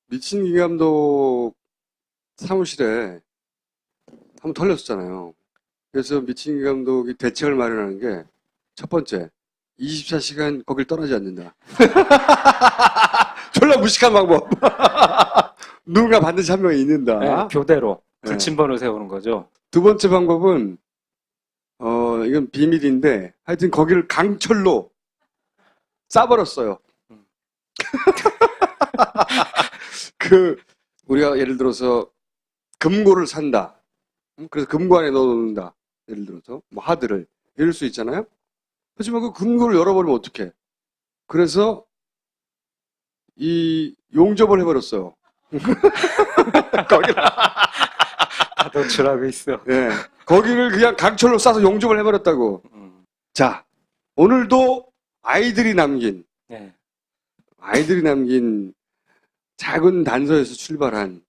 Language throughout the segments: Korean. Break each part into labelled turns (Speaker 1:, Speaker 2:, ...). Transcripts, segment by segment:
Speaker 1: 미친 김감독 사무실에 한번 털렸었잖아요. 그래서 미친 김감독이 대책을 마련하는 게 첫 번째, 24시간 거길 떠나지 않는다. 졸라 무식한 방법. 누군가 반드시 한 명이 있는다.
Speaker 2: 네, 교대로
Speaker 1: 네.
Speaker 2: 불침번을 세우는 거죠.
Speaker 1: 두 번째 방법은 이건 비밀인데 하여튼 거기를 강철로 싸버렸어요. 우리가 예를 들어서 금고를 산다. 그래서 금고 안에 넣어놓는다. 예를 들어서 뭐 하드를 이럴 수 있잖아요. 하지만 그 금고를 열어버리면 어떡해. 그래서 이 용접을 해버렸어요. 거기를.
Speaker 2: 다 노출하고 있어.
Speaker 1: 예. 거기를 그냥 강철로 싸서 용접을 해버렸다고. 자, 오늘도 아이들이 남긴
Speaker 2: 네.
Speaker 1: 작은 단서에서 출발한,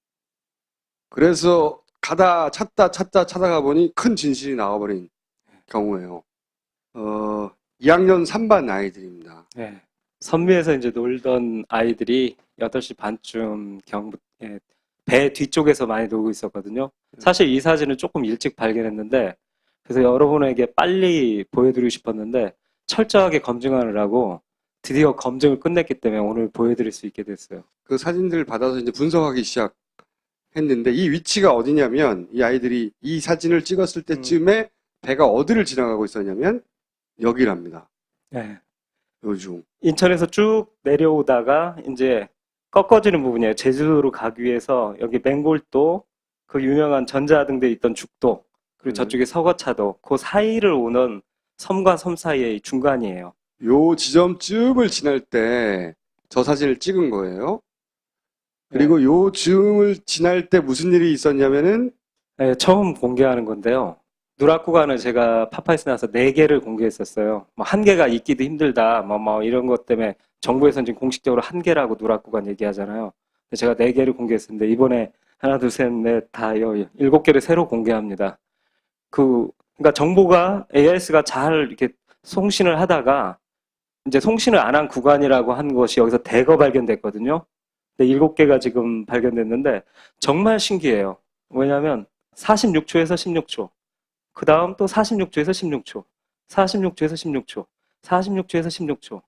Speaker 1: 그래서 찾다가 보니 큰 진실이 나와버린 경우예요. 2학년 3반 아이들입니다.
Speaker 2: 네. 선미에서 이제 놀던 아이들이 8시 반쯤 배 뒤쪽에서 많이 놀고 있었거든요. 사실 이 사진은 조금 일찍 발견했는데, 그래서 여러분에게 빨리 보여드리고 싶었는데, 철저하게 검증하느라고 드디어 검증을 끝냈기 때문에 오늘 보여드릴 수 있게 됐어요.
Speaker 1: 그 사진들을 받아서 이제 분석하기 시작했는데, 이 위치가 어디냐면, 이 아이들이 이 사진을 찍었을 때쯤에 배가 어디를 지나가고 있었냐면, 여기랍니다.
Speaker 2: 네.
Speaker 1: 요중.
Speaker 2: 인천에서 쭉 내려오다가 이제 꺾어지는 부분이에요. 제주도로 가기 위해서 여기 맹골도, 그 유명한 전자등대 있던 죽도, 그리고 저쪽에 서거차도, 그 사이를 오는 섬과 섬 사이의 중간이에요.
Speaker 1: 요 지점쯤을 지날 때 저 사진을 찍은 거예요. 그리고 요 즈음을 지날 때 무슨 일이 있었냐면은,
Speaker 2: 네, 처음 공개하는 건데요. 누락구간을 제가 파파이스 나서 4개를 공개했었어요. 뭐 1개가 있기도 힘들다, 뭐 이런 것 때문에 정부에서는 지금 공식적으로 1개라고 누락구간 얘기하잖아요. 근데 제가 4개를 공개했었는데 이번에 하나, 둘, 셋, 넷, 다 7개를 새로 공개합니다. 그러니까 정보가 AIS가 잘 이렇게 송신을 하다가 이제 송신을 안 한 구간이라고 한 것이 여기서 대거 발견됐거든요. 근데 7개가 지금 발견됐는데 정말 신기해요. 왜냐하면 46초에서 16초, 그 다음 또 46초에서 16초, 46초에서 16초, 46초에서 16초,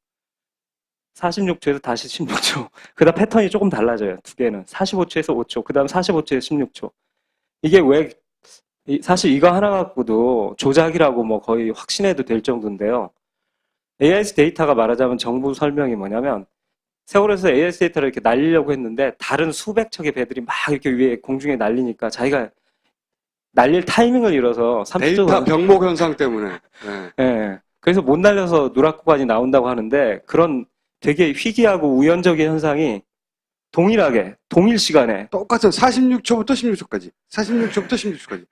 Speaker 2: 46초에서 다시 16초. 그 다음 패턴이 조금 달라져요. 2개는 45초에서 5초, 그 다음 45초에서 16초. 이게 왜, 사실 이거 하나 갖고도 조작이라고 뭐 거의 확신해도 될 정도인데요. AIS 데이터가 말하자면 정부 설명이 뭐냐면, 세월에서 AIS 데이터를 이렇게 날리려고 했는데 다른 수백 척의 배들이 막 이렇게 위에 공중에 날리니까 자기가 날릴 타이밍을 잃어서 30초
Speaker 1: 데이터 병목 현상 때문에. 네.
Speaker 2: 예. 그래서 못 날려서 누락 구간이 나온다고 하는데, 그런 되게 희귀하고 우연적인 현상이 동일 시간에
Speaker 1: 똑같은 46초부터 16초까지. 46초부터 16초까지.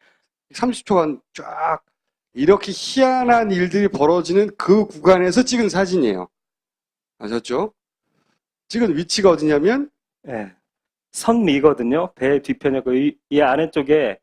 Speaker 1: 30초간 쫙 이렇게 희한한 일들이 벌어지는 그 구간에서 찍은 사진이에요. 아셨죠? 찍은 위치가 어디냐면,
Speaker 2: 예. 선미거든요. 배 뒤편에 이 아래쪽에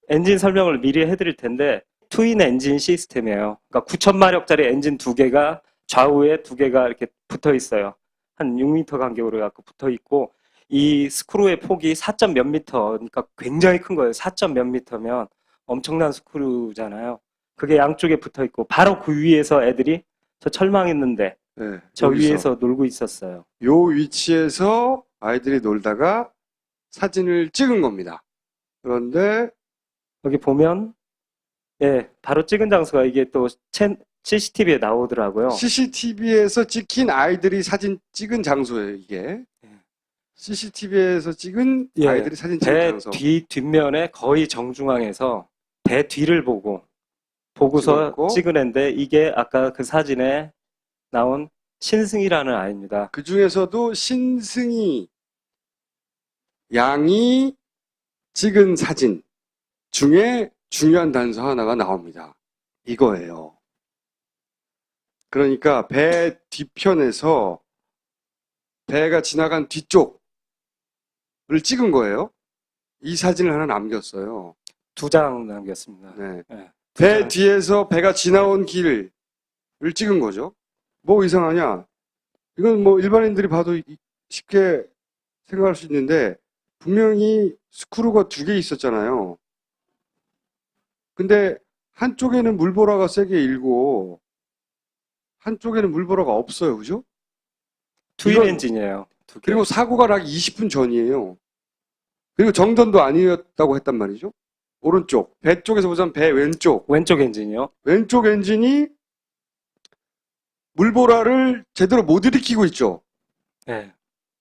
Speaker 2: 엔진 설명을 미리 해드릴 텐데, 트윈 엔진 시스템이에요. 그러니까 9,000마력짜리 엔진 2개가 좌우에 2개가 이렇게 붙어 있어요. 한 6m 간격으로 갖고 붙어 있고, 이 스크루의 폭이 4점 몇 미터, 그러니까 굉장히 큰 거예요. 4점 몇 미터면 엄청난 스크루잖아요. 그게 양쪽에 붙어 있고, 바로 그 위에서 애들이 저 철망했는데
Speaker 1: 네,
Speaker 2: 저
Speaker 1: 여기서.
Speaker 2: 위에서 놀고 있었어요.
Speaker 1: 요 위치에서 아이들이 놀다가 사진을 찍은 겁니다. 그런데
Speaker 2: 여기 보면, 예, 바로 찍은 장소가 이게 또 CCTV에 나오더라고요.
Speaker 1: CCTV에서 찍힌 아이들이 사진 찍은 장소예요, 이게. CCTV에서 찍은
Speaker 2: 예,
Speaker 1: 아이들이 사진 찍은
Speaker 2: 배
Speaker 1: 장소.
Speaker 2: 뒷면에 거의 정중앙에서 배 뒤를 보고서
Speaker 1: 찍었고,
Speaker 2: 찍은 애인데, 이게 아까 그 사진에 나온 신승이라는 아이입니다.
Speaker 1: 그 중에서도 신승이 양이 찍은 사진 중에 중요한 단서 하나가 나옵니다. 이거예요. 그러니까 배 뒤편에서 배가 지나간 뒤쪽을 찍은 거예요. 이 사진을 하나 남겼어요.
Speaker 2: 2장 남겼습니다.
Speaker 1: 네.
Speaker 2: 네,
Speaker 1: 배
Speaker 2: 2장.
Speaker 1: 뒤에서 배가 지나온 길을 찍은 거죠. 뭐 이상하냐? 이건 뭐 일반인들이 봐도 쉽게 생각할 수 있는데 분명히 스크루가 두 개 있었잖아요. 근데 한쪽에는 물보라가 세게 일고 한쪽에는 물보라가 없어요. 그죠?
Speaker 2: 트윈
Speaker 1: 이건-
Speaker 2: 엔진이에요. 두 개.
Speaker 1: 그리고 사고가 나기 20분 전이에요. 그리고 정전도 아니었다고 했단 말이죠. 오른쪽, 배 쪽에서 보자면 배 왼쪽,
Speaker 2: 왼쪽 엔진이요.
Speaker 1: 왼쪽 엔진이 물보라를 제대로 못 일으키고 있죠.
Speaker 2: 네.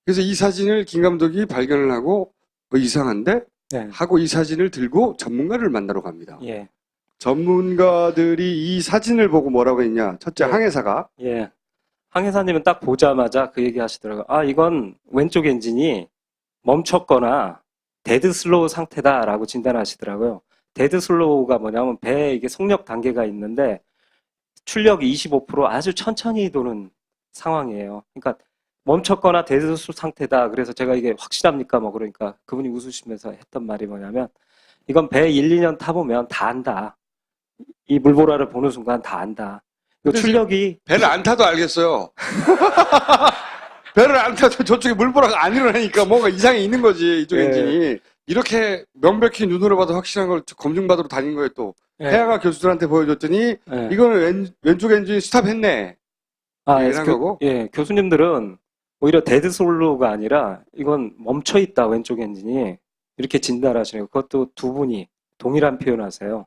Speaker 1: 그래서 이 사진을 김 감독이 발견을 하고 이상한데
Speaker 2: 네.
Speaker 1: 하고 이 사진을 들고 전문가를 만나러 갑니다.
Speaker 2: 예.
Speaker 1: 전문가들이 이 사진을 보고 뭐라고 했냐. 첫째
Speaker 2: 네.
Speaker 1: 항해사가
Speaker 2: 예. 항해사님은 딱 보자마자 그 얘기 하시더라고요. 아, 이건 왼쪽 엔진이 멈췄거나 데드 슬로우 상태다라고 진단하시더라고요. 데드 슬로우가 뭐냐면 배에 이게 속력 단계가 있는데 출력이 25% 아주 천천히 도는 상황이에요. 그러니까 멈췄거나 데드 슬로우 상태다. 그래서 제가 이게 확실합니까? 뭐 그러니까 그분이 웃으시면서 했던 말이 뭐냐면 이건 배 1, 2년 타보면 다 안다. 이 물보라를 보는 순간 다 안다. 이거
Speaker 1: 근데
Speaker 2: 출력이
Speaker 1: 배를 안 타도 알겠어요. 배를 안 타도 저쪽에 물보라가 안 일어나니까 뭔가 이상이 있는 거지, 이쪽
Speaker 2: 예.
Speaker 1: 엔진이. 이렇게 명백히 눈으로 봐도 확실한 걸 검증받으러 다닌 거예요, 또.
Speaker 2: 예.
Speaker 1: 해아가 교수들한테 보여줬더니,
Speaker 2: 예.
Speaker 1: 이거는 왼쪽 엔진이 스탑했네.
Speaker 2: 아,
Speaker 1: 얘기를 한 거고?
Speaker 2: 예, 교수님들은 오히려 데드 슬로우가 아니라 이건 멈춰 있다, 왼쪽 엔진이. 이렇게 진단하시네요. 그것도 두 분이 동일한 표현하세요.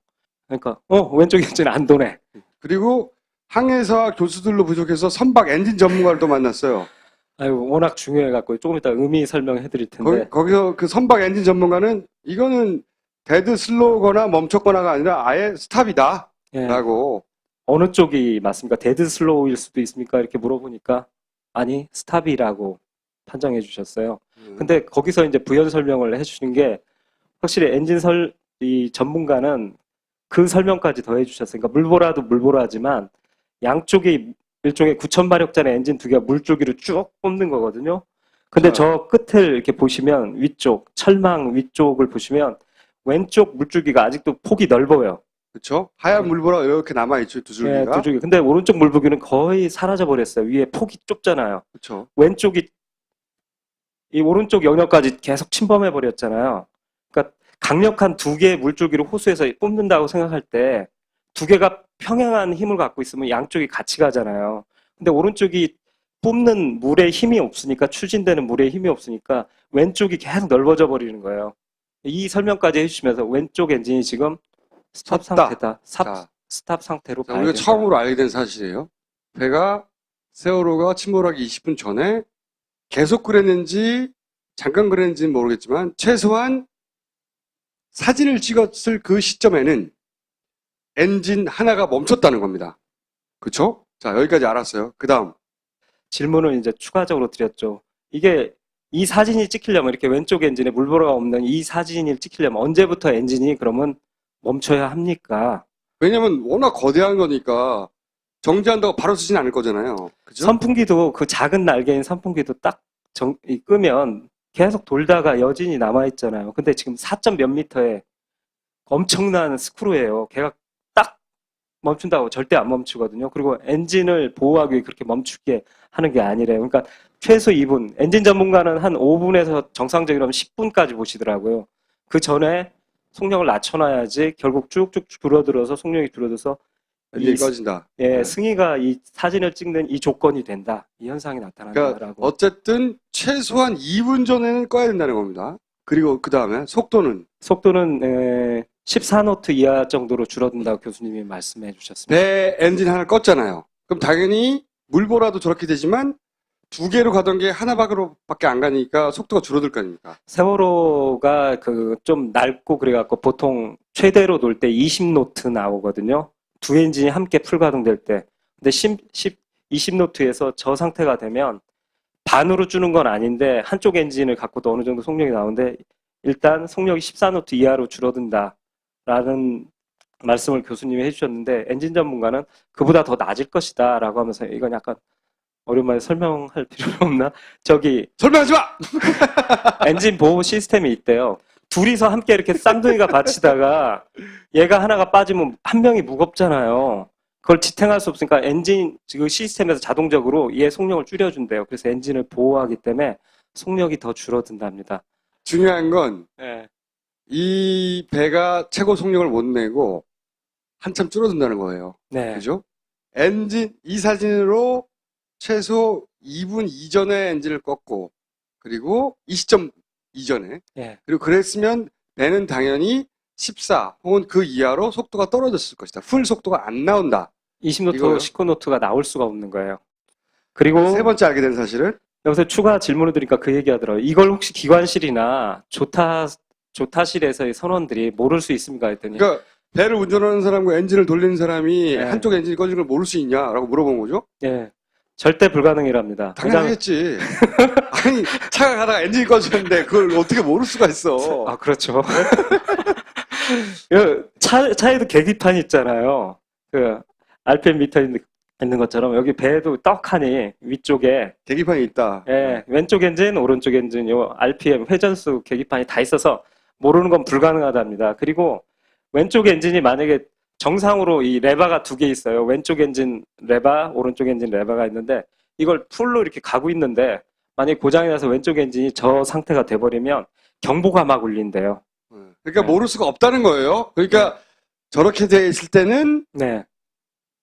Speaker 2: 그러니까, 왼쪽 엔진 안 도네.
Speaker 1: 그리고 항해사 교수들로 부족해서 선박 엔진 전문가를 또 만났어요.
Speaker 2: 아유, 워낙 중요해갖고 조금 이따 의미 설명해 드릴 텐데.
Speaker 1: 거기서 그 선박 엔진 전문가는 이거는 데드 슬로우거나 멈췄거나가 아니라 아예 스탑이다.
Speaker 2: 예.
Speaker 1: 라고.
Speaker 2: 어느 쪽이 맞습니까? 데드 슬로우일 수도 있습니까? 이렇게 물어보니까 아니, 스탑이라고 판정해 주셨어요. 근데 거기서 이제 부연 설명을 해주시는 게 확실히 이 전문가는 그 설명까지 더해 주셨어요. 그러니까 물보라도 물보라지만 양쪽이 일종의 9,000마력짜리 엔진 두 개가 물줄기로 쭉 뽑는 거거든요. 근데 저 끝을 이렇게 보시면 위쪽, 철망 위쪽을 보시면 왼쪽 물줄기가 아직도 폭이 넓어요.
Speaker 1: 그렇죠? 하얀 물보라 이렇게 남아있죠, 두
Speaker 2: 예,
Speaker 1: 줄기가.
Speaker 2: 두 줄기. 근데 오른쪽 물줄기는 거의 사라져 버렸어요. 위에 폭이 좁잖아요.
Speaker 1: 그렇죠.
Speaker 2: 왼쪽이 이 오른쪽 영역까지 계속 침범해 버렸잖아요. 그러니까 강력한 두 개의 물줄기를 호수에서 뽑는다고 생각할 때 두 개가 평행한 힘을 갖고 있으면 양쪽이 같이 가잖아요. 근데 오른쪽이 뽑는 물에 힘이 없으니까 추진되는 물에 힘이 없으니까 왼쪽이 계속 넓어져 버리는 거예요. 이 설명까지 해주시면서 왼쪽 엔진이 지금 스탑
Speaker 1: 섰다.
Speaker 2: 상태다.
Speaker 1: 자,
Speaker 2: 스탑 상태로
Speaker 1: 자,
Speaker 2: 봐야
Speaker 1: 우리가
Speaker 2: 된다.
Speaker 1: 처음으로 알게 된 사실이에요. 배가 세월호가 침몰하기 20분 전에 계속 그랬는지 잠깐 그랬는지는 모르겠지만 최소한 사진을 찍었을 그 시점에는 엔진 하나가 멈췄다는 겁니다. 그렇죠? 자, 여기까지 알았어요. 그 다음.
Speaker 2: 질문을 이제 추가적으로 드렸죠. 이게 이 사진이 찍히려면 이렇게 왼쪽 엔진에 물보라가 없는 이 사진을 찍히려면 언제부터 엔진이 그러면 멈춰야 합니까?
Speaker 1: 왜냐면 워낙 거대한 거니까 정지한다고 바로 쓰진 않을 거잖아요. 그죠?
Speaker 2: 선풍기도 그 작은 날개인 선풍기도 딱 끄면 계속 돌다가 여진이 남아있잖아요. 근데 지금 4점 몇 미터에 엄청난 스크루예요. 걔가 딱 멈춘다고 절대 안 멈추거든요. 그리고 엔진을 보호하기 위해 그렇게 멈추게 하는 게 아니래요. 그러니까 최소 2분, 엔진 전문가는 한 5분에서 정상적이라면 10분까지 보시더라고요. 그 전에 속력을 낮춰놔야지 결국 쭉쭉 줄어들어서 속력이 줄어들어서
Speaker 1: 엔진이 꺼진다.
Speaker 2: 예,
Speaker 1: 네.
Speaker 2: 승희가 이 사진을 찍는 이 조건이 된다. 이 현상이 나타난다라고.
Speaker 1: 그러니까 어쨌든 최소한 2분 전에는 꺼야 된다는 겁니다. 그리고 그 다음에 속도는
Speaker 2: 속도는 14노트 이하 정도로 줄어든다고 교수님이 말씀해 주셨습니다.
Speaker 1: 배 엔진 하나 껐잖아요. 그럼 당연히 물보라도 저렇게 되지만 두 개로 가던 게 하나밖에 안 가니까 속도가 줄어들 거 아닙니까?
Speaker 2: 세월호가 그 좀 낡고 그래갖고 보통 최대로 돌 때 20노트 나오거든요. 두 엔진이 함께 풀가동될 때. 근데 20노트에서 저 상태가 되면 반으로 주는 건 아닌데 한쪽 엔진을 갖고도 어느 정도 속력이 나오는데 일단 속력이 14노트 이하로 줄어든다라는 말씀을 교수님이 해주셨는데 엔진 전문가는 그보다 더 낮을 것이다 라고 하면서 이건 약간 어려운말 설명할 필요는 없나? 저기
Speaker 1: 설명하지 마!
Speaker 2: 엔진 보호 시스템이 있대요. 둘이서 함께 이렇게 쌍둥이가 받치다가 얘가 하나가 빠지면 한 명이 무겁잖아요. 그걸 지탱할 수 없으니까 엔진 그 시스템에서 자동적으로 얘 속력을 줄여준대요. 그래서 엔진을 보호하기 때문에 속력이 더 줄어든답니다.
Speaker 1: 중요한 건
Speaker 2: 예.
Speaker 1: 이 배가 최고 속력을 못 내고 한참 줄어든다는 거예요.
Speaker 2: 네.
Speaker 1: 그죠? 이 사진으로 최소 2분 이전에 엔진을 껐고, 그리고 이 시점 이전에,
Speaker 2: 예.
Speaker 1: 그리고 그랬으면 배는 당연히 14 혹은 그 이하로 속도가 떨어졌을 것이다. 풀 속도가 안 나온다.
Speaker 2: 20노트,
Speaker 1: 이거요?
Speaker 2: 19노트가 나올 수가 없는 거예요. 그리고
Speaker 1: 세 번째 알게 된 사실은
Speaker 2: 여기서 추가 질문을 드리니까 그 얘기 하더라고요. 이걸 혹시 기관실이나 조타실에서의 선원들이 모를 수 있습니까? 했더니
Speaker 1: 그러니까 배를 운전하는 사람과 엔진을 돌리는 사람이
Speaker 2: 네.
Speaker 1: 한쪽 엔진이 꺼진 걸 모를 수 있냐라고 물어본 거죠.
Speaker 2: 예, 절대 불가능이랍니다.
Speaker 1: 당연하겠지. 아니 차가 가다가 엔진이 꺼졌는데 그걸 어떻게 모를 수가 있어.
Speaker 2: 아, 그렇죠. 차에도 계기판이 있잖아요. 그 RPM 미터 있는 것처럼 여기 배에도 떡하니 위쪽에
Speaker 1: 계기판이 있다.
Speaker 2: 예, 왼쪽 엔진, 오른쪽 엔진, 요 RPM 회전수 계기판이 다 있어서 모르는 건 불가능하답니다. 그리고 왼쪽 엔진이 만약에 정상으로 이 레바가 두 개 있어요. 왼쪽 엔진 레바, 오른쪽 엔진 레바가 있는데 이걸 풀로 이렇게 가고 있는데 만약에 고장이 나서 왼쪽 엔진이 저 상태가 돼버리면 경보가 막 울린대요.
Speaker 1: 그러니까
Speaker 2: 네.
Speaker 1: 모를 수가 없다는 거예요. 그러니까 저렇게 돼 있을 때는
Speaker 2: 네,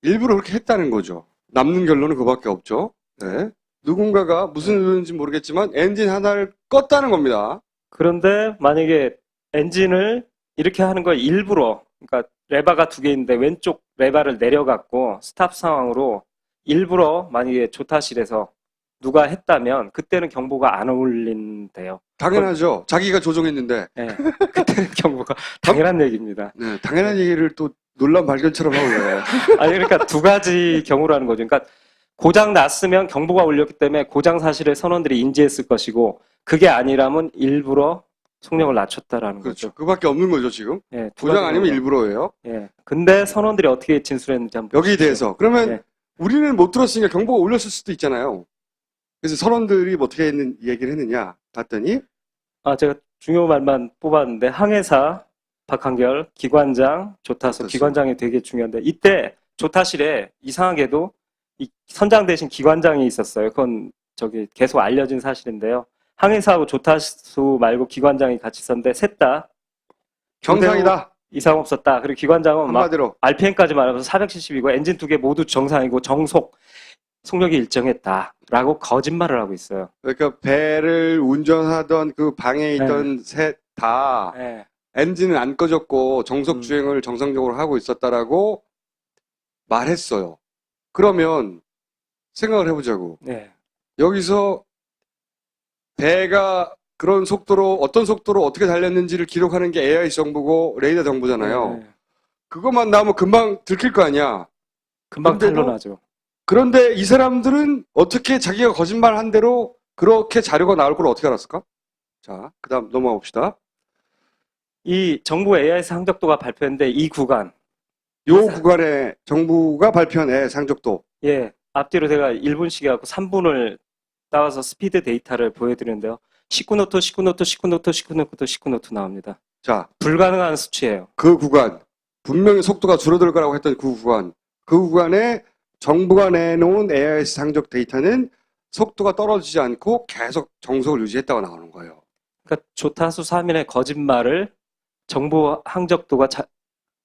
Speaker 1: 일부러 그렇게 했다는 거죠. 남는 결론은 그밖에 없죠. 네. 누군가가 무슨 의도인지 모르겠지만 엔진 하나를 껐다는 겁니다.
Speaker 2: 그런데 만약에 엔진을 이렇게 하는 걸 일부러, 그러니까 레바가 두 개 있는데 왼쪽 레바를 내려갖고 스탑 상황으로 일부러 만약에 조타실에서 누가 했다면 그때는 경보가 안 울린대요.
Speaker 1: 당연하죠. 자기가 조종했는데.
Speaker 2: 예, 그때는 경보가 당연한 얘기입니다.
Speaker 1: 네, 당연한 얘기를 또 놀란 발견처럼 하고 그래요.
Speaker 2: 아니 그러니까 두 가지 경우라는 거죠. 그러니까 고장 났으면 경보가 울렸기 때문에 고장 사실을 선원들이 인지했을 것이고 그게 아니라면 일부러 속력을 낮췄다라는
Speaker 1: 그렇죠.
Speaker 2: 거죠.
Speaker 1: 그밖에 없는 거죠, 지금.
Speaker 2: 예, 두
Speaker 1: 고장
Speaker 2: 가지
Speaker 1: 아니면
Speaker 2: 경우가.
Speaker 1: 일부러예요.
Speaker 2: 예. 근데 선원들이 어떻게 진술했는지 한번
Speaker 1: 여기에
Speaker 2: 보십시오.
Speaker 1: 대해서. 그러면
Speaker 2: 예.
Speaker 1: 우리는 못 들었으니까 경보가 울렸을 수도 있잖아요. 그래서 선원들이 뭐 어떻게 얘기를 했느냐 봤더니
Speaker 2: 아, 제가 중요 말만 뽑았는데 항해사, 박한결, 기관장, 조타소,
Speaker 1: 조타소.
Speaker 2: 기관장이 되게 중요한데 이때 조타실에 이상하게도 이 선장 대신 기관장이 있었어요. 그건 저기 계속 알려진 사실인데요. 항해사하고 조타소 말고 기관장이 같이 있었는데 셋 다
Speaker 1: 정상이다.
Speaker 2: 이상 없었다. 그리고 기관장은 막
Speaker 1: 한마디로.
Speaker 2: RPM까지 말하면서 470이고 엔진 두 개 모두 정상이고 속력이 일정했다라고 거짓말을 하고 있어요.
Speaker 1: 그러니까 배를 운전하던 그 방에 있던 셋 다
Speaker 2: 네.
Speaker 1: 엔진은 안 꺼졌고 정속 주행을 정상적으로 하고 있었다라고 말했어요. 그러면 생각을 해보자고.
Speaker 2: 네.
Speaker 1: 여기서 배가 그런 속도로 어떤 속도로 어떻게 달렸는지를 기록하는 게 AI 정보고 레이더 정보잖아요.
Speaker 2: 네.
Speaker 1: 그것만 나오면 금방 들킬 거 아니야.
Speaker 2: 금방
Speaker 1: 근데도
Speaker 2: 탄로나죠.
Speaker 1: 그런데 이 사람들은 어떻게 자기가 거짓말한 대로 그렇게 자료가 나올 걸 어떻게 알았을까? 자, 그 다음 넘어가 봅시다.
Speaker 2: 이 정부 AIS 항적도가 발표했는데 이 구간,
Speaker 1: 요 구간에 정부가 발표한 상적도.
Speaker 2: 예, 앞뒤로 제가 1분씩 해갖고 3분을 따와서 스피드 데이터를 보여드리는데요. 19노트, 19노트, 19노트, 19노트, 19노트 나옵니다.
Speaker 1: 자,
Speaker 2: 불가능한 수치예요.
Speaker 1: 그 구간. 분명히 속도가 줄어들 거라고 했던 그 구간. 그 구간에 정부가 내놓은 AIS 상적 데이터는 속도가 떨어지지 않고 계속 정속을 유지했다고 나오는 거예요.
Speaker 2: 그러니까 조타수 3인의 거짓말을 정부 항적도가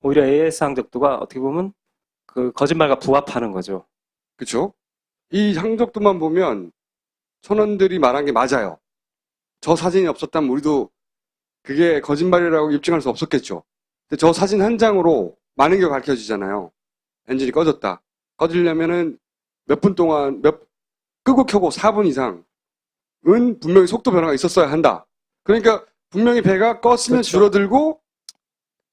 Speaker 2: 오히려 AIS 항적도가 어떻게 보면 그 거짓말과 부합하는 거죠.
Speaker 1: 그렇죠? 이 상적도만 보면 선원들이 말한 게 맞아요. 저 사진이 없었다면 우리도 그게 거짓말이라고 입증할 수 없었겠죠. 근데 저 사진 한 장으로 많은 게 밝혀지잖아요. 엔진이 꺼졌다. 꺼지려면은 몇 분 동안 끄고 켜고 4분 이상은 분명히 속도 변화가 있었어야 한다. 그러니까 분명히 배가 껐으면
Speaker 2: 그렇죠.
Speaker 1: 줄어들고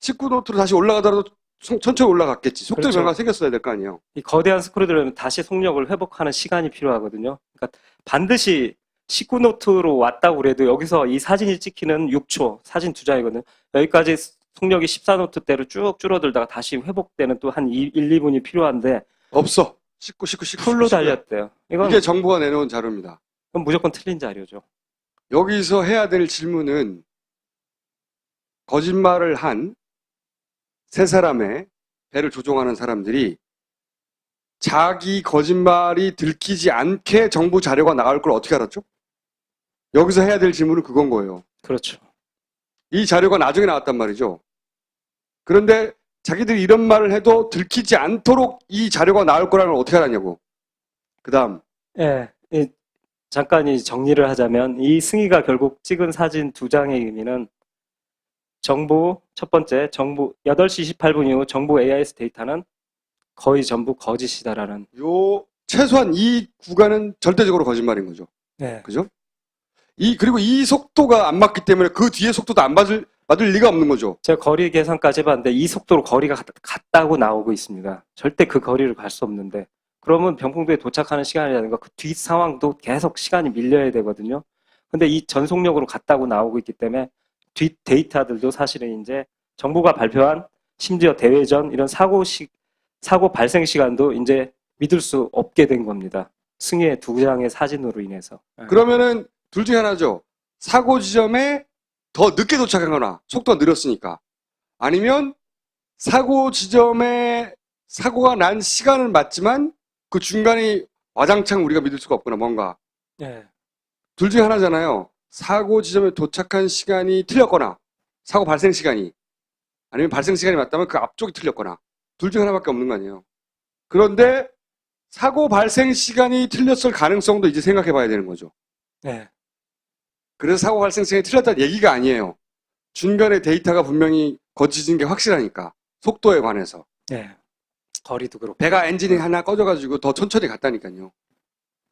Speaker 1: 19노트로 다시 올라가더라도 천천히 올라갔겠지. 속도
Speaker 2: 그렇죠.
Speaker 1: 변화가 생겼어야 될 거 아니에요.
Speaker 2: 이 거대한 스크류들은 다시 속력을 회복하는 시간이 필요하거든요. 그러니까 반드시 19노트로 왔다고 그래도 여기서 이 사진이 찍히는 6초, 사진 두 장이거든요. 여기까지 속력이 14노트대로 쭉 줄어들다가 다시 회복되는 또 한 1, 2분이 필요한데
Speaker 1: 없어. 19.
Speaker 2: 풀로 달렸대요.
Speaker 1: 이게 정부가 내놓은 자료입니다.
Speaker 2: 이건 무조건 틀린 자료죠.
Speaker 1: 여기서 해야 될 질문은 거짓말을 한 세 사람의 배를 조종하는 사람들이 자기 거짓말이 들키지 않게 정부 자료가 나갈 걸 어떻게 알았죠? 여기서 해야 될 질문은 그건 거예요.
Speaker 2: 그렇죠.
Speaker 1: 이 자료가 나중에 나왔단 말이죠. 그런데 자기들이 이런 말을 해도 들키지 않도록 이 자료가 나올 거라는 걸 어떻게 알았냐고. 그 다음.
Speaker 2: 예, 잠깐 이 정리를 하자면 이 승희가 결국 찍은 사진 두 장의 의미는 정부, 첫 번째, 정부 8시 28분 이후 정부 AIS 데이터는 거의 전부 거짓이다라는.
Speaker 1: 최소한 이 구간은 절대적으로 거짓말인 거죠.
Speaker 2: 네.
Speaker 1: 그죠? 그리고 이 속도가 안 맞기 때문에 그 뒤에 속도도 안 맞을 리가 없는 거죠.
Speaker 2: 제가 거리 계산까지 해봤는데 이 속도로 거리가 같다고 나오고 있습니다. 절대 그 거리를 갈 수 없는데. 그러면 병풍도에 도착하는 시간이라든가 그 뒷 상황도 계속 시간이 밀려야 되거든요. 근데 이 전속력으로 갔다고 나오고 있기 때문에 뒷 데이터들도 사실은 이제 정부가 발표한 심지어 대회전 이런 사고 발생 시간도 이제 믿을 수 없게 된 겁니다. 승희의 두 장의 사진으로 인해서.
Speaker 1: 그러면은 둘 중에 하나죠. 사고 지점에 더 늦게 도착하거나 속도가 느렸으니까. 아니면 사고 지점에 사고가 난 시간은 맞지만 그 중간이 와장창 우리가 믿을 수가 없거나 뭔가.
Speaker 2: 네.
Speaker 1: 둘 중에 하나잖아요. 사고 지점에 도착한 시간이 틀렸거나 사고 발생 시간이 아니면 발생 시간이 맞다면 그 앞쪽이 틀렸거나 둘 중에 하나밖에 없는 거 아니에요. 그런데 사고 발생 시간이 틀렸을 가능성도 이제 생각해 봐야 되는 거죠.
Speaker 2: 네.
Speaker 1: 그래서 사고 발생 시간이 틀렸다는 얘기가 아니에요. 중간에 데이터가 분명히 거짓인 게 확실하니까 속도에 관해서.
Speaker 2: 네. 거리도 그렇고.
Speaker 1: 배가 엔진이 하나 꺼져가지고 더 천천히 갔다니까요.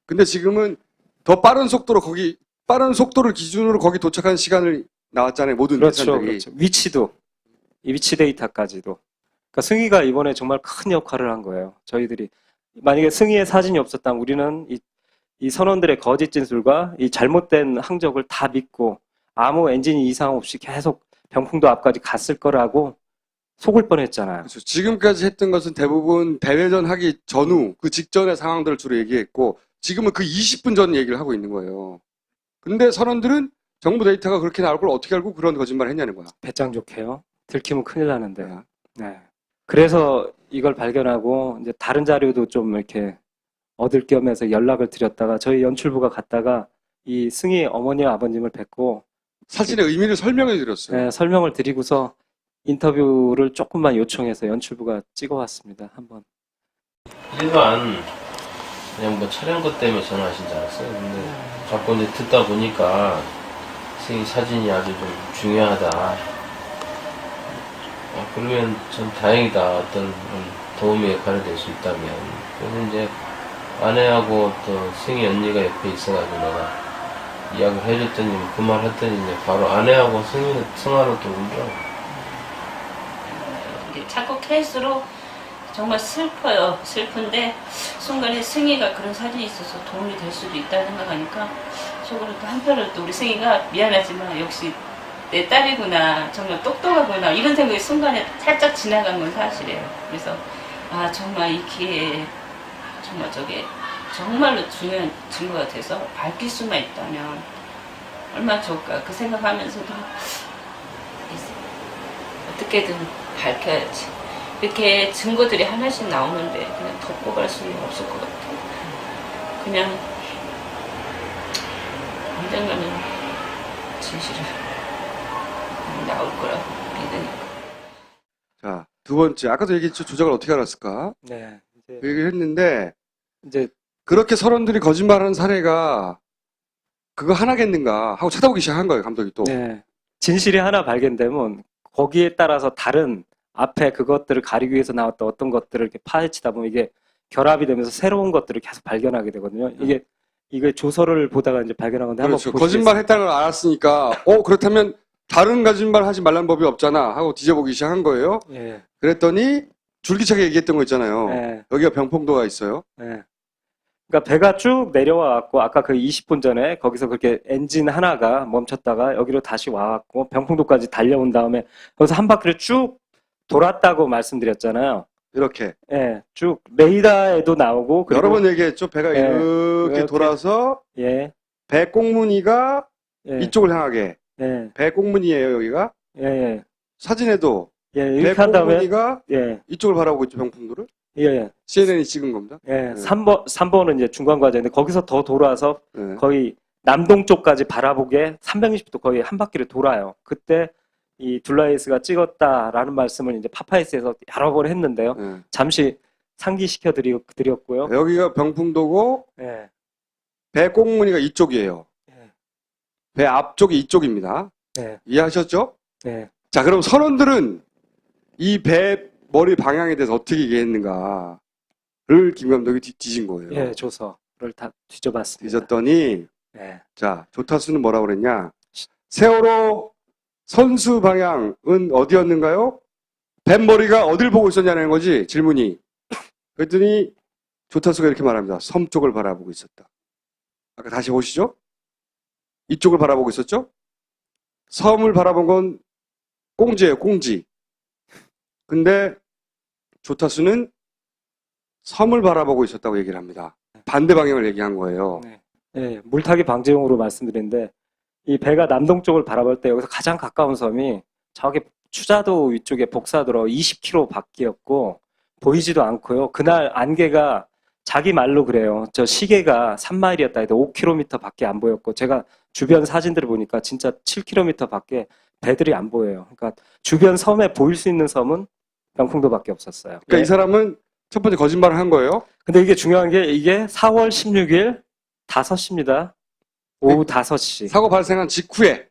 Speaker 1: 근데 지금은 더 빠른 속도를 기준으로 거기 도착한 시간을 나왔잖아요. 모든
Speaker 2: 그렇죠,
Speaker 1: 계산들이.
Speaker 2: 그렇죠. 위치도, 이 위치 데이터까지도. 그러니까 승희가 이번에 정말 큰 역할을 한 거예요. 저희들이 만약에 승희의 사진이 없었다면 우리는 이 선원들의 거짓 진술과 이 잘못된 항적을 다 믿고 아무 엔진 이상 없이 계속 병풍도 앞까지 갔을 거라고 속을 뻔했잖아요.
Speaker 1: 그렇죠. 지금까지 했던 것은 대부분 대회전 하기 전후 그 직전의 상황들을 주로 얘기했고 지금은 그 20분 전 얘기를 하고 있는 거예요. 근데 선원들은 정부 데이터가 그렇게 나올 걸 어떻게 알고 그런 거짓말을 했냐는 거야.
Speaker 2: 배짱 좋게요. 들키면 큰일 나는데.
Speaker 1: 네.
Speaker 2: 네. 그래서 이걸 발견하고 이제 다른 자료도 좀 이렇게 얻을 겸해서 연락을 드렸다가 저희 연출부가 갔다가 이 승희 어머니와 아버님을 뵙고
Speaker 1: 사진의 의미를 설명해 드렸어요.
Speaker 2: 네, 설명을 드리고서 인터뷰를 조금만 요청해서 연출부가 찍어왔습니다. 한번.
Speaker 3: 일반 그냥 뭐 촬영 것 때문에 전화하신 줄 알았어요. 근데 자꾸 이제 듣다 보니까 이 사진이 아주 좀 중요하다. 그러면 참 다행이다. 어떤 도움의 역할이 될 수 있다면. 그래서 이제 아내하고 또 승희 언니가 옆에 있어가지고 내가 이야기를 해줬더니 그 말 했더니 이제 바로 아내하고 승아로 또 울더라고.
Speaker 4: 이게 착곡할수록 정말 슬퍼요. 슬픈데 순간에 승희가 그런 사진이 있어서 도움이 될 수도 있다 생각하니까 속으로 또 한편으로 또 우리 승희가 미안하지만 역시 내 딸이구나, 정말 똑똑하구나 이런 생각이 순간에 살짝 지나간 건 사실이에요. 그래서 아 정말 이 기회에 정말 저게 정말로 중요한 증거가 돼서 밝힐 수만 있다면 얼마나 좋을까 그 생각하면서도 어떻게든 밝혀야지. 이렇게 증거들이 하나씩 나오는데 그냥 덮고 갈 수는 없을 것 같아요. 그냥 언젠가는 진실은 나올 거라고 믿으니까.
Speaker 1: 자, 두 번째. 아까도 얘기했죠. 조작을 어떻게 알았을까?
Speaker 2: 네. 이제,
Speaker 1: 그 얘기를 했는데
Speaker 2: 이제
Speaker 1: 그렇게 선원들이 거짓말하는 사례가 그거 하나겠는가 하고 찾아보기 시작한 거예요. 감독이 또.
Speaker 2: 네. 진실이 하나 발견되면 거기에 따라서 다른 앞에 그것들을 가리기 위해서 나왔던 어떤 것들을 이렇게 파헤치다 보면 이게 결합이 되면서 새로운 것들을 계속 발견하게 되거든요. 이게 조서를 보다가 이제 발견한 건데
Speaker 1: 그렇죠.
Speaker 2: 한번
Speaker 1: 거짓말 했다는 걸 알았으니까 그렇다면 다른 거짓말 하지 말라는 법이 없잖아 하고 뒤져보기 시작한 거예요.
Speaker 2: 예.
Speaker 1: 그랬더니 줄기차게 얘기했던 거 있잖아요.
Speaker 2: 예.
Speaker 1: 여기가 병풍도가 있어요.
Speaker 2: 예. 그러니까 배가 쭉 내려와 갖고 아까 그 20분 전에 거기서 그렇게 엔진 하나가 멈췄다가 여기로 다시 와 갖고 병풍도까지 달려온 다음에 거기서 한 바퀴를 쭉 돌았다고 말씀드렸잖아요.
Speaker 1: 이렇게.
Speaker 2: 예. 쭉 레이더에도 나오고 그리고
Speaker 1: 여러 번 얘기했죠. 배가
Speaker 2: 예.
Speaker 1: 이렇게
Speaker 2: 이렇게.
Speaker 1: 돌아서
Speaker 2: 예.
Speaker 1: 배 꽁무니가
Speaker 2: 예.
Speaker 1: 이쪽을 향하게.
Speaker 2: 예.
Speaker 1: 배 꽁무니예요, 여기가.
Speaker 2: 예. 예.
Speaker 1: 사진에도
Speaker 2: 예.
Speaker 1: 배
Speaker 2: 이렇게 한 다음에
Speaker 1: 꽁무니가
Speaker 2: 예.
Speaker 1: 이쪽을 바라보고 있죠, 병풍도를.
Speaker 2: 예. 예.
Speaker 1: CNN이 찍은 겁니다.
Speaker 2: 예. 3번은 이제 중간 과제인데 거기서 더 돌아서
Speaker 1: 네.
Speaker 2: 거의 남동쪽까지 바라보게 360도 거의 한 바퀴를 돌아요. 그때 이 둘라이스가 찍었다라는 말씀을 이제 파파이스에서 여러 번 했는데요.
Speaker 1: 예.
Speaker 2: 잠시 상기시켜 드렸고요.
Speaker 1: 여기가 병풍도고
Speaker 2: 예.
Speaker 1: 배 꽁무니가 이쪽이에요.
Speaker 2: 예.
Speaker 1: 배 앞쪽이 이쪽입니다.
Speaker 2: 네.
Speaker 1: 이해하셨죠?
Speaker 2: 네.
Speaker 1: 자, 그럼 선원들은 이 배 머리 방향에 대해서 어떻게 얘기했는가를 김 감독이 뒤진 거예요.
Speaker 2: 예, 조서를 다 뒤져봤습니다.
Speaker 1: 뒤졌더니
Speaker 2: 네.
Speaker 1: 자, 조타수는 뭐라고 그랬냐? 세월호 선수 방향은 어디였는가요? 뱃머리가 어딜 보고 있었냐는 거지, 질문이. 그랬더니 조타수가 이렇게 말합니다. 섬 쪽을 바라보고 있었다. 아까 다시 보시죠. 이쪽을 바라보고 있었죠? 섬을 바라본 건 꽁지예요, 꽁지. 근데 조타수는 섬을 바라보고 있었다고 얘기를 합니다. 반대 방향을 얘기한 거예요.
Speaker 2: 네. 네, 물타기 방지용으로 말씀드리는데 이 배가 남동쪽을 바라볼 때 여기서 가장 가까운 섬이 저기 추자도 위쪽에 복사도로 20km 밖이었고 보이지도 않고요. 그날 안개가 자기 말로 그래요. 저 시계가 3마일이었다 해도 5km 밖에 안 보였고 제가 주변 사진들을 보니까 진짜 7km 밖에 배들이 안 보여요. 그러니까 주변 섬에 보일 수 있는 섬은 병풍도밖에 없었어요.
Speaker 1: 그러니까
Speaker 2: 예.
Speaker 1: 이 사람은 첫 번째 거짓말을 한 거예요.
Speaker 2: 근데 이게 중요한 게 이게 4월 16일 5시입니다. 오후 5시.
Speaker 1: 사고 발생한 직후에.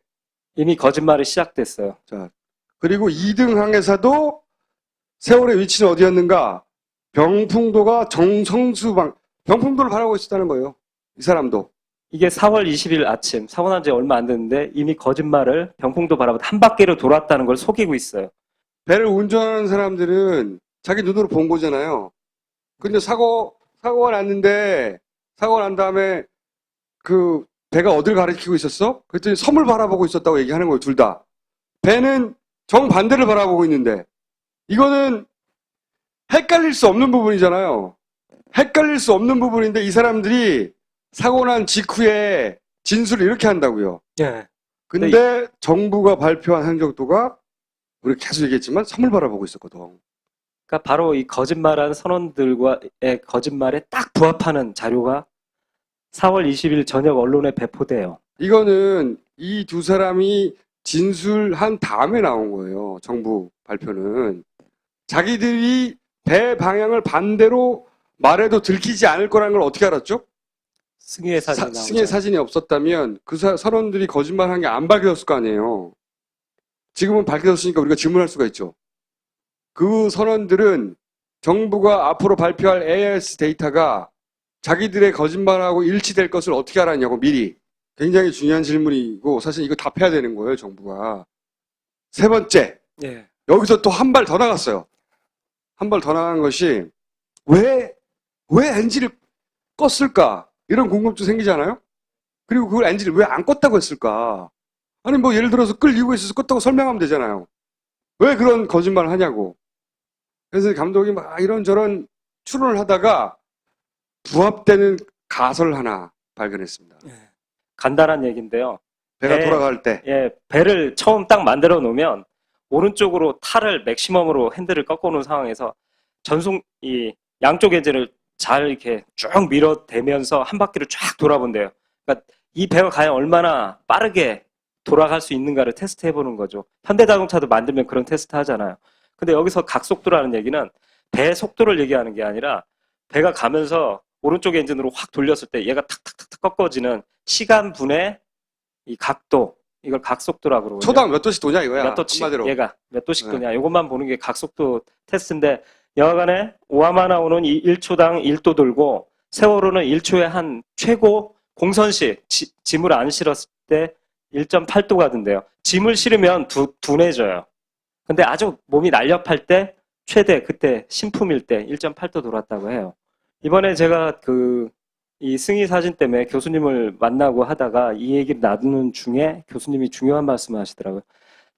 Speaker 2: 이미 거짓말이 시작됐어요.
Speaker 1: 자, 그리고 2등 항해사도 세월의 위치는 어디였는가? 병풍도가 병풍도를 바라보고 있었다는 거예요. 이 사람도.
Speaker 2: 이게 4월 20일 아침, 사고 난 지 얼마 안 됐는데 이미 거짓말을 병풍도 바라보다 한 바퀴를 돌았다는 걸 속이고 있어요.
Speaker 1: 배를 운전하는 사람들은 자기 눈으로 본 거잖아요. 근데 사고가 났는데, 사고가 난 다음에 그 배가 어딜 가리키고 있었어? 그랬더니 섬을 바라보고 있었다고 얘기하는 거예요, 둘 다. 배는 정반대를 바라보고 있는데, 이거는 헷갈릴 수 없는 부분이잖아요. 헷갈릴 수 없는 부분인데 이 사람들이 사고 난 직후에 진술을 이렇게 한다고요.
Speaker 2: 예.
Speaker 1: 근데 정부가 발표한 행정도가 우리 계속 얘기했지만 섬을 바라보고 있었거든.
Speaker 2: 그러니까 바로 이 거짓말한 선원들과의 거짓말에 딱 부합하는 자료가 4월 20일 저녁 언론에 배포돼요.
Speaker 1: 이거는 이 두 사람이 진술한 다음에 나온 거예요. 정부 발표는. 자기들이 배 방향을 반대로 말해도 들키지 않을 거라는 걸 어떻게 알았죠?
Speaker 2: 승희의 사진이 나오죠.
Speaker 1: 승의 사진이 없었다면 그 선원들이 거짓말한 게 안 밝혀졌을 거 아니에요. 지금은 밝혀졌으니까 우리가 질문할 수가 있죠. 그 선원들은 정부가 앞으로 발표할 AIS 데이터가 자기들의 거짓말하고 일치될 것을 어떻게 알았냐고 미리. 굉장히 중요한 질문이고 사실 이거 답해야 되는 거예요, 정부가. 세 번째,
Speaker 2: 예.
Speaker 1: 여기서 또 한 발 더 나갔어요. 한 발 더 나간 것이 왜 엔진을 껐을까? 이런 궁금증 생기잖아요? 그리고 그걸 엔진을 왜 안 껐다고 했을까? 아니 뭐 예를 들어서 끌 이유가 있어서 껐다고 설명하면 되잖아요. 왜 그런 거짓말을 하냐고. 그래서 감독이 막 이런저런 추론을 하다가 부합되는 가설을 하나 발견했습니다.
Speaker 2: 간단한 얘기인데요.
Speaker 1: 배가
Speaker 2: 네.
Speaker 1: 돌아갈 때.
Speaker 2: 예, 배를 처음 딱 만들어 놓으면 오른쪽으로 탈을 맥시멈으로 핸들을 꺾어 놓은 상황에서 이 양쪽 엔진을 잘 이렇게 쭉 밀어대면서 한 바퀴를 쫙 돌아본대요. 그러니까 이 배가 과연 얼마나 빠르게 돌아갈 수 있는가를 테스트 해보는 거죠. 현대자동차도 만들면 그런 테스트 하잖아요. 근데 여기서 각속도라는 얘기는 배 속도를 얘기하는 게 아니라 배가 가면서 오른쪽 엔진으로 확 돌렸을 때 얘가 탁탁탁탁 꺾어지는 시간분의 이 각도, 이걸 각속도라고 그러거든요.
Speaker 1: 초당 몇 도씩 도냐 이거야.
Speaker 2: 몇 도씩,
Speaker 1: 한마디로.
Speaker 2: 얘가 몇 도씩
Speaker 1: 네.
Speaker 2: 도냐. 이것만 보는 게 각속도 테스트인데 여하간에 오하마나오는 1초당 1도 돌고 세월호는 1초에 한 최고 공선시 짐을 안 실었을 때 1.8도 가던데요. 짐을 실으면 둔해져요. 근데 아주 몸이 날렵할 때 최대 그때 신품일 때 1.8도 돌았다고 해요. 이번에 제가 이 승희 사진 때문에 교수님을 만나고 하다가 이 얘기를 나누는 중에 교수님이 중요한 말씀을 하시더라고요.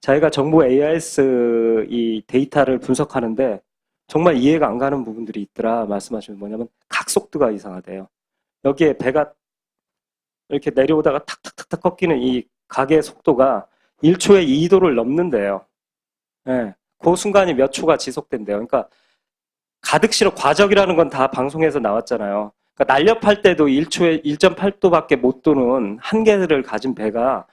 Speaker 2: 자기가 정부 AIS 이 데이터를 분석하는데 정말 이해가 안 가는 부분들이 있더라 말씀하시면 뭐냐면 각속도가 이상하대요. 여기에 배가 이렇게 내려오다가 탁탁탁탁 꺾이는 이 각의 속도가 1초에 2도를 넘는데요. 예, 그 순간이 몇 초가 지속된대요. 그러니까 가득 실어 과적이라는 건 다 방송에서 나왔잖아요. 그러니까 날렵할 때도 1초에 1.8도밖에 못 도는 한계를 가진 배가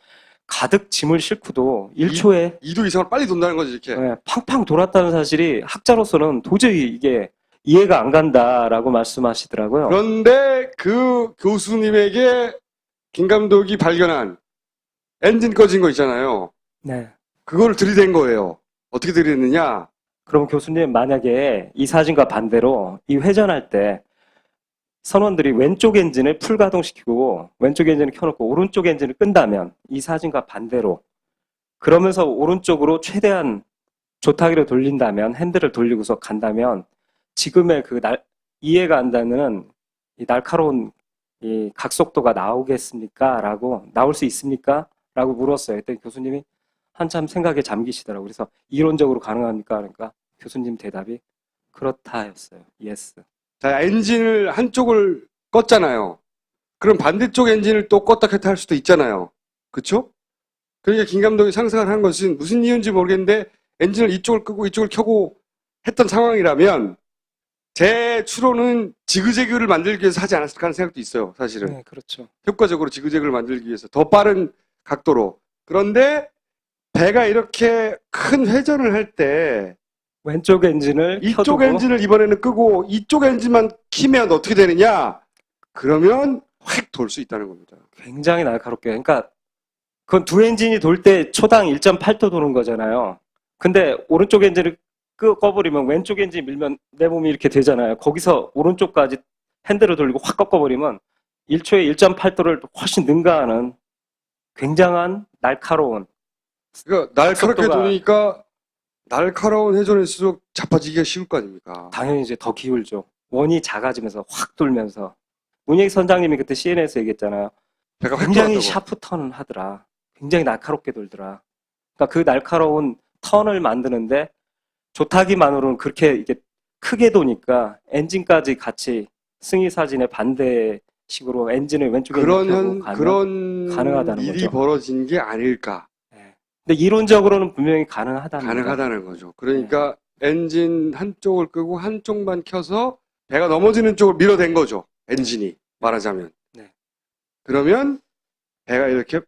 Speaker 2: 가득 짐을 싣고도 1초에
Speaker 1: 2도 이상을 빨리 돈다는 거지, 이렇게.
Speaker 2: 팡팡 돌았다는 사실이 학자로서는 도저히 이게 이해가 안 간다라고 말씀하시더라고요.
Speaker 1: 그런데 그 교수님에게 김 감독이 발견한 엔진 꺼진 거 있잖아요.
Speaker 2: 네.
Speaker 1: 그걸 들이댄 거예요. 어떻게 들이댔느냐?
Speaker 2: 그럼 교수님 만약에 이 사진과 반대로 이 회전할 때 선원들이 왼쪽 엔진을 풀 가동시키고 왼쪽 엔진을 켜놓고 오른쪽 엔진을 끈다면 이 사진과 반대로 그러면서 오른쪽으로 최대한 조타기를 돌린다면 핸들을 돌리고서 간다면 지금의 이해가 안 되는 이 날카로운 이 각속도가 나오겠습니까? 라고 나올 수 있습니까? 라고 물었어요. 그때 교수님이 한참 생각에 잠기시더라고요. 그래서 이론적으로 가능합니까? 그러니까 교수님 대답이 그렇다였어요. 예스.
Speaker 1: 자, 엔진을 한쪽을 껐잖아요. 그럼 반대쪽 엔진을 또 껐다 켰다 할 수도 있잖아요. 그쵸? 그러니까 김 감독이 상상을 한 것은 무슨 이유인지 모르겠는데 엔진을 이쪽을 끄고 이쪽을 켜고 했던 상황이라면 제 추론은 지그재그를 만들기 위해서 하지 않았을까 하는 생각도 있어요. 사실은.
Speaker 2: 네, 그렇죠.
Speaker 1: 효과적으로 지그재그를 만들기 위해서 더 빠른 각도로. 그런데 배가 이렇게 큰 회전을 할 때
Speaker 2: 왼쪽 엔진을
Speaker 1: 이쪽
Speaker 2: 켜두고
Speaker 1: 엔진을 이번에는 끄고 이쪽 엔진만 키면 어떻게 되느냐? 그러면 확 돌 수 있다는 겁니다.
Speaker 2: 굉장히 날카롭게. 그러니까 그건 두 엔진이 돌 때 초당 1.8도 도는 거잖아요. 근데 오른쪽 엔진을 꺼버리면 왼쪽 엔진 밀면 내 몸이 이렇게 되잖아요. 거기서 오른쪽까지 핸들을 돌리고 확 꺾어버리면 1초에 1.8도를 훨씬 능가하는 굉장한 날카로운
Speaker 1: 그러니까 날카롭게
Speaker 2: 속도가-
Speaker 1: 도니까 날카로운 회전일수록 자빠지기가 쉬울 거 아닙니까?
Speaker 2: 당연히 이제 더 기울죠. 원이 작아지면서 확 돌면서 문예익 선장님이 그때 CNN에서 얘기했잖아요.
Speaker 1: 배가 확
Speaker 2: 굉장히
Speaker 1: 돌았다고.
Speaker 2: 샤프 턴을 하더라. 굉장히 날카롭게 돌더라. 그러니까 그 날카로운 턴을 만드는데 조타기만으로는 그렇게 이게 크게 도니까 엔진까지 같이 승희 사진의 반대식으로 엔진을 왼쪽에 켜고 가면
Speaker 1: 그런
Speaker 2: 가능하다는
Speaker 1: 일이
Speaker 2: 거죠.
Speaker 1: 벌어진 게 아닐까.
Speaker 2: 근데 이론적으로는 분명히 가능하다는 거죠.
Speaker 1: 가능하다는 거죠. 그러니까 엔진 한쪽을 끄고 한쪽만 켜서 배가 넘어지는 쪽을 밀어댄 거죠. 엔진이 말하자면.
Speaker 2: 네.
Speaker 1: 그러면 배가 이렇게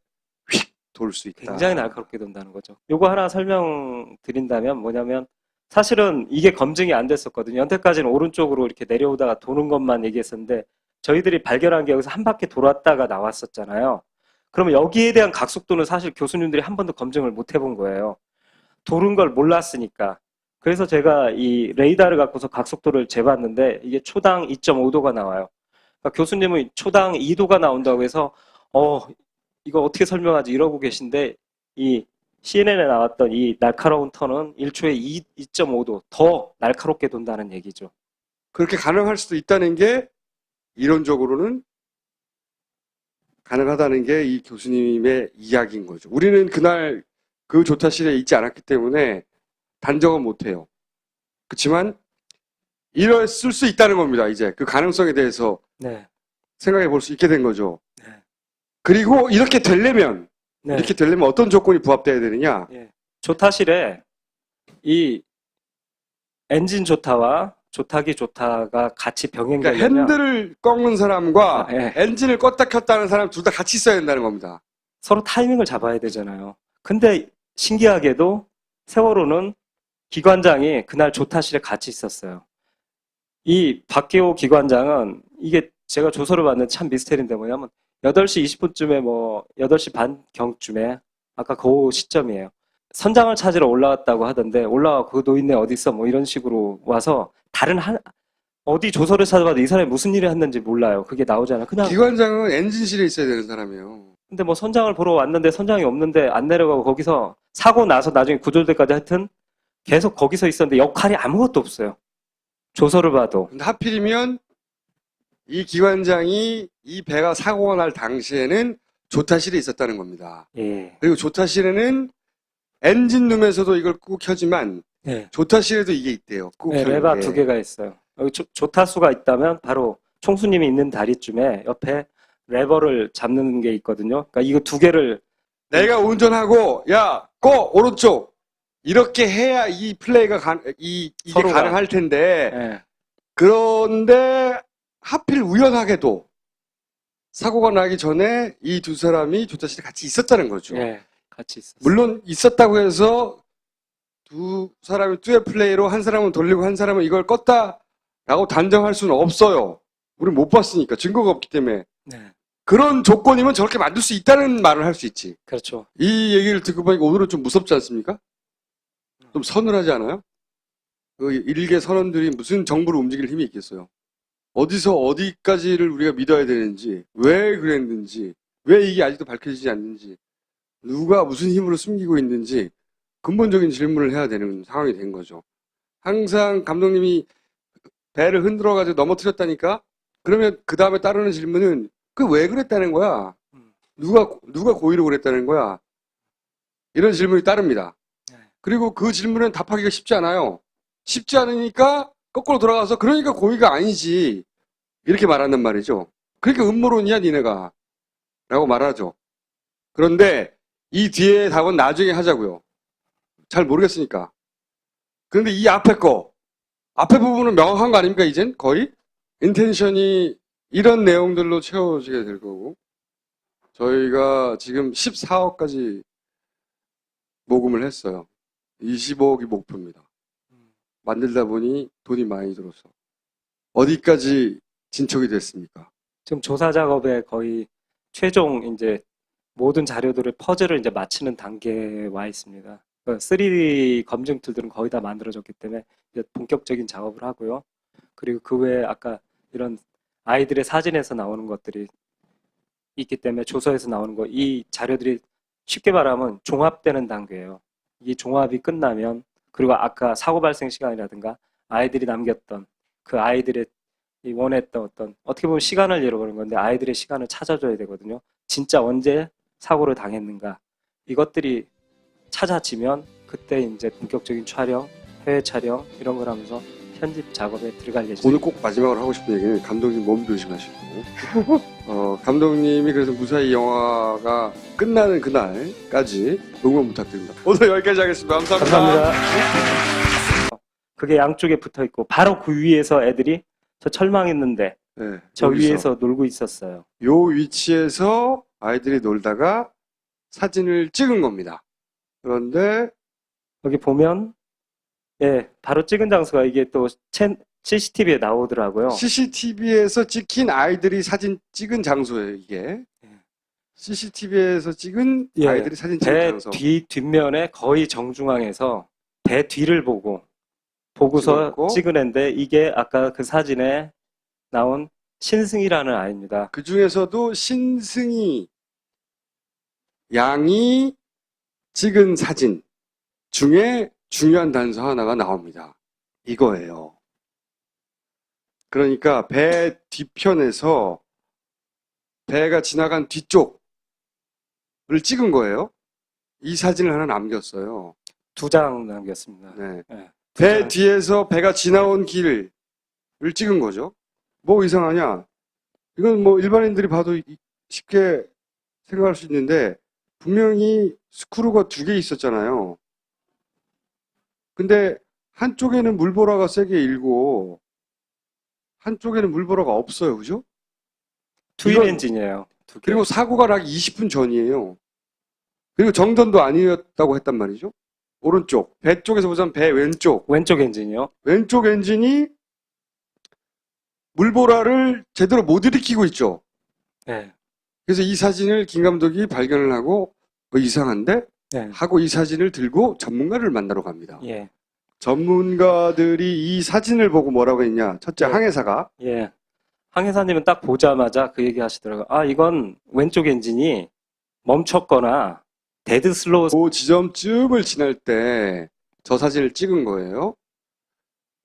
Speaker 1: 휙 돌 수 있다.
Speaker 2: 굉장히 날카롭게 돈다는 거죠. 요거 하나 설명드린다면 뭐냐면 사실은 이게 검증이 안 됐었거든요. 여태까지는 오른쪽으로 이렇게 내려오다가 도는 것만 얘기했었는데 저희들이 발견한 게 여기서 한 바퀴 돌았다가 나왔었잖아요. 그러면 여기에 대한 각속도는 사실 교수님들이 한 번도 검증을 못 해본 거예요. 도는 걸 몰랐으니까. 그래서 제가 이 레이더를 갖고서 각속도를 재봤는데 이게 초당 2.5도가 나와요. 그러니까 교수님은 초당 2도가 나온다고 해서 이거 어떻게 설명하지 이러고 계신데 이 CNN에 나왔던 이 날카로운 턴은 1초에 2.5도 더 날카롭게 돈다는 얘기죠.
Speaker 1: 그렇게 가능할 수도 있다는 게 이론적으로는 가능하다는 게 이 교수님의 이야기인 거죠. 우리는 그날 그 조타실에 있지 않았기 때문에 단정은 못해요. 그렇지만 이랬을 수 있다는 겁니다. 이제 그 가능성에 대해서
Speaker 2: 네.
Speaker 1: 생각해 볼 수 있게 된 거죠.
Speaker 2: 네.
Speaker 1: 그리고 이렇게 되려면
Speaker 2: 네.
Speaker 1: 이렇게 되려면 어떤 조건이 부합돼야 되느냐?
Speaker 2: 조타실에 이 엔진 조타와 조타기 조타가 같이
Speaker 1: 그러니까
Speaker 2: 병행되려면
Speaker 1: 핸들을 꺾는 사람과
Speaker 2: 예.
Speaker 1: 엔진을 껐다 켰다 하는 사람 둘 다 같이 있어야 된다는 겁니다.
Speaker 2: 서로 타이밍을 잡아야 되잖아요. 근데 신기하게도 세월호는 기관장이 그날 조타실에 같이 있었어요. 이 박기호 기관장은 이게 제가 조서를 봤는데 참 미스테리인데 뭐냐면 8시 20분쯤에 8시 반경쯤에 아까 그 시점이에요. 선장을 찾으러 올라왔다고 하던데 올라와 그 노인네 어디 있어 뭐 이런 식으로 와서 어디 조서를 찾아봐도 이 사람이 무슨 일을 했는지 몰라요. 그게 나오잖아요. 그냥
Speaker 1: 기관장은 엔진실에 있어야 되는 사람이에요.
Speaker 2: 근데 뭐 선장을 보러 왔는데 선장이 없는데 안 내려가고 거기서 사고 나서 나중에 구조될 때까지 하여튼 계속 거기서 있었는데 역할이 아무것도 없어요. 조서를 봐도.
Speaker 1: 근데 하필이면 이 기관장이 이 배가 사고가 날 당시에는 조타실에 있었다는 겁니다.
Speaker 2: 예.
Speaker 1: 그리고 조타실에는 엔진룸에서도 이걸 끄고 켜지만
Speaker 2: 예.
Speaker 1: 조타실에도 이게 있대요. 끄고
Speaker 2: 네,
Speaker 1: 켜는
Speaker 2: 레바
Speaker 1: 게.
Speaker 2: 2개가 있어요. 여기 조타수가 있다면 바로 총수님이 있는 다리쯤에 옆에 레버를 잡는 게 있거든요. 그러니까 이거 2개를
Speaker 1: 내가 운전하고 야, 꺼 오른쪽 이렇게 해야 이 플레이가 이게
Speaker 2: 서로가.
Speaker 1: 가능할 텐데
Speaker 2: 예.
Speaker 1: 그런데 하필 우연하게도 사고가 나기 전에 이 두 사람이 조차실에 같이 있었다는 거죠.
Speaker 2: 예, 같이 있었어요.
Speaker 1: 물론 있었다고 해서 두 사람이 뚜의 플레이로 한 사람은 돌리고 한 사람은 이걸 껐다라고 단정할 수는 없어요. 우리 못 봤으니까 증거가 없기 때문에.
Speaker 2: 네,
Speaker 1: 그런 조건이면 저렇게 만들 수 있다는 말을 할 수 있지.
Speaker 2: 그렇죠.
Speaker 1: 이 얘기를 듣고 보니까 오늘은 좀 무섭지 않습니까? 좀 서늘하지 않아요? 그 일개 선원들이 무슨 정부를 움직일 힘이 있겠어요? 어디서 어디까지를 우리가 믿어야 되는지, 왜 그랬는지, 왜 이게 아직도 밝혀지지 않는지, 누가 무슨 힘으로 숨기고 있는지 근본적인 질문을 해야 되는 상황이 된 거죠. 항상 감독님이 배를 흔들어가지고 넘어뜨렸다니까? 그러면 그 다음에 따르는 질문은 그 왜 그랬다는 거야? 누가 고의로 그랬다는 거야? 이런 질문이 따릅니다.
Speaker 2: 네.
Speaker 1: 그리고 그 질문은 답하기가 쉽지 않아요. 쉽지 않으니까 거꾸로 돌아가서 그러니까 고의가 아니지. 이렇게 말한단 말이죠. 그러니까 음모론이야 니네가. 라고 말하죠. 그런데 이 뒤에 답은 나중에 하자고요. 잘 모르겠으니까. 그런데 이 앞에 부분은 명확한 거 아닙니까 이젠? 거의? 인텐션이 이런 내용들로 채워지게 될 거고 저희가 지금 14억까지 모금을 했어요. 25억이 목표입니다. 만들다 보니 돈이 많이 들어서 어디까지 진척이 됐습니까?
Speaker 2: 지금 조사 작업에 거의 최종 이제 모든 자료들을 퍼즐을 이제 맞추는 단계에 와 있습니다. 3D 검증 툴들은 거의 다 만들어졌기 때문에 이제 본격적인 작업을 하고요. 그리고 그 외에 아까 이런 아이들의 사진에서 나오는 것들이 있기 때문에 조서에서 나오는 거, 이 자료들이 쉽게 말하면 종합되는 단계예요. 이 종합이 끝나면 그리고 아까 사고 발생 시간이라든가 아이들이 남겼던 그 아이들의 이 원했던 어떤 어떻게 보면 시간을 잃어버린 건데 아이들의 시간을 찾아줘야 되거든요. 진짜 언제 사고를 당했는가 이것들이 찾아지면 그때 이제 본격적인 촬영, 해외 촬영 이런 걸 하면서 편집 작업에 들어갈 예정입니다.
Speaker 1: 오늘 꼭 마지막으로 하고 싶은 얘기는 감독님 몸 조심하시고 감독님이 그래서 무사히 영화가 끝나는 그날까지 응원 부탁드립니다. 오늘 여기까지 하겠습니다. 감사합니다.
Speaker 2: 감사합니다. 그게 양쪽에 붙어 있고 바로 그 위에서 애들이 저 철망했는데
Speaker 1: 네,
Speaker 2: 저
Speaker 1: 여기서.
Speaker 2: 위에서 놀고 있었어요.
Speaker 1: 요 위치에서 아이들이 놀다가 사진을 찍은 겁니다. 그런데
Speaker 2: 여기 보면 예, 바로 찍은 장소가 이게 또 CCTV에 나오더라고요.
Speaker 1: CCTV에서 찍힌 아이들이 사진 찍은 장소예요, 이게. CCTV에서 찍은
Speaker 2: 예,
Speaker 1: 아이들이 사진 찍은
Speaker 2: 배
Speaker 1: 장소.
Speaker 2: 뒷면에 거의 정중앙에서 배 뒤를 보고서
Speaker 1: 찍었고.
Speaker 2: 찍은 애인데 이게 아까 그 사진에 나온 신승이라는 아이입니다.
Speaker 1: 그 중에서도 신승이 양이 찍은 사진 중에 중요한 단서 하나가 나옵니다. 이거예요. 그러니까 배 뒤편에서 배가 지나간 뒤쪽을 찍은 거예요. 이 사진을 하나 남겼어요.
Speaker 2: 2장 남겼습니다.
Speaker 1: 네.
Speaker 2: 네,
Speaker 1: 배
Speaker 2: 2장.
Speaker 1: 뒤에서 배가 지나온 길을 찍은 거죠. 뭐 이상하냐? 이건 뭐 일반인들이 봐도 쉽게 생각할 수 있는데 분명히 스크루가 2개 있었잖아요. 근데 한쪽에는 물보라가 세게 일고 한쪽에는 물보라가 없어요. 그죠?
Speaker 2: 트윈
Speaker 1: 이건-
Speaker 2: 엔진이에요. 2개.
Speaker 1: 그리고 사고가 나기 20분 전이에요. 그리고 정전도 아니었다고 했단 말이죠. 오른쪽. 배 쪽에서 보자면 배 왼쪽.
Speaker 2: 왼쪽 엔진이요.
Speaker 1: 왼쪽 엔진이 물보라를 제대로 못 일으키고 있죠.
Speaker 2: 네.
Speaker 1: 그래서 이 사진을 김 감독이 발견을 하고 이상한데?
Speaker 2: 네.
Speaker 1: 하고 이 사진을 들고 전문가를 만나러 갑니다.
Speaker 2: 예.
Speaker 1: 전문가들이 이 사진을 보고 뭐라고 했냐. 첫째
Speaker 2: 네.
Speaker 1: 항해사가
Speaker 2: 예. 항해사님은 딱 보자마자 그 얘기 하시더라고요. 아, 이건 왼쪽 엔진이 멈췄거나 데드 슬로우
Speaker 1: 그 지점쯤을 지날 때 저 사진을 찍은 거예요.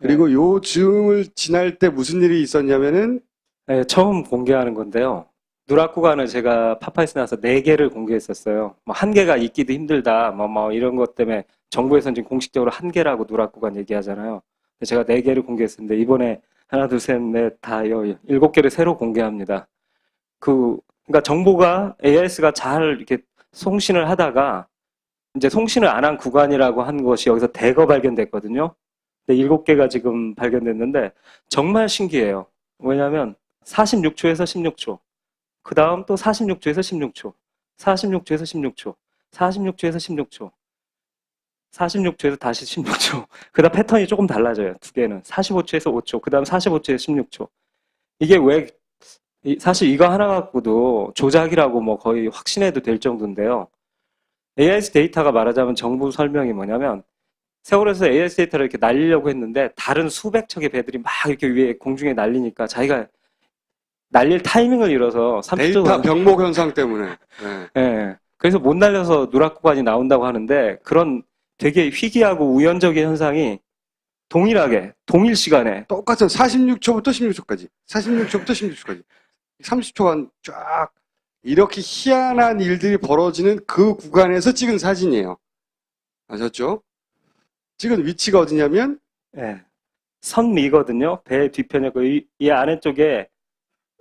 Speaker 1: 그리고 요 즈음을 지날 때 무슨 일이 있었냐면은
Speaker 2: 네, 처음 공개하는 건데요. 누락구간을 제가 파파이스 나와서 4개를 공개했었어요. 뭐 1개가 있기도 힘들다. 뭐 이런 것 때문에 정부에서는 지금 공식적으로 1개라고 누락구간 얘기하잖아요. 근데 제가 4개를 공개했었는데 이번에 하나, 둘, 셋, 넷, 다 7개를 새로 공개합니다. 그러니까 정보가 AIS가 잘 이렇게 송신을 하다가 이제 송신을 안 한 구간이라고 한 것이 여기서 대거 발견됐거든요. 근데 7개가 지금 발견됐는데 정말 신기해요. 왜냐하면 46초에서 16초. 그 다음 또 46초에서 16초. 46초에서 16초. 46초에서 16초. 46초에서 다시 16초. 그 다음 패턴이 조금 달라져요. 두 개는. 45초에서 5초. 그 다음 45초에서 16초. 이게 왜, 사실 이거 하나 갖고도 조작이라고 뭐 거의 확신해도 될 정도인데요. AIS 데이터가 말하자면 정부 설명이 뭐냐면, 세월에서 AIS 데이터를 이렇게 날리려고 했는데, 다른 수백 척의 배들이 막 이렇게 위에 공중에 날리니까 자기가 날릴 타이밍을 잃어서 30초
Speaker 1: 데이터 병목 현상 때문에. 네.
Speaker 2: 예. 그래서 못 날려서 누락구간이 나온다고 하는데 그런 되게 희귀하고 우연적인 현상이 동일하게 동일 시간에
Speaker 1: 똑같은 46초부터 16초까지. 46초부터 16초까지. 30초간 쫙 이렇게 희한한 일들이 벌어지는 그 구간에서 찍은 사진이에요. 아셨죠? 찍은 위치가 어디냐면
Speaker 2: 예. 선미거든요. 배 뒤편에 이 아래쪽에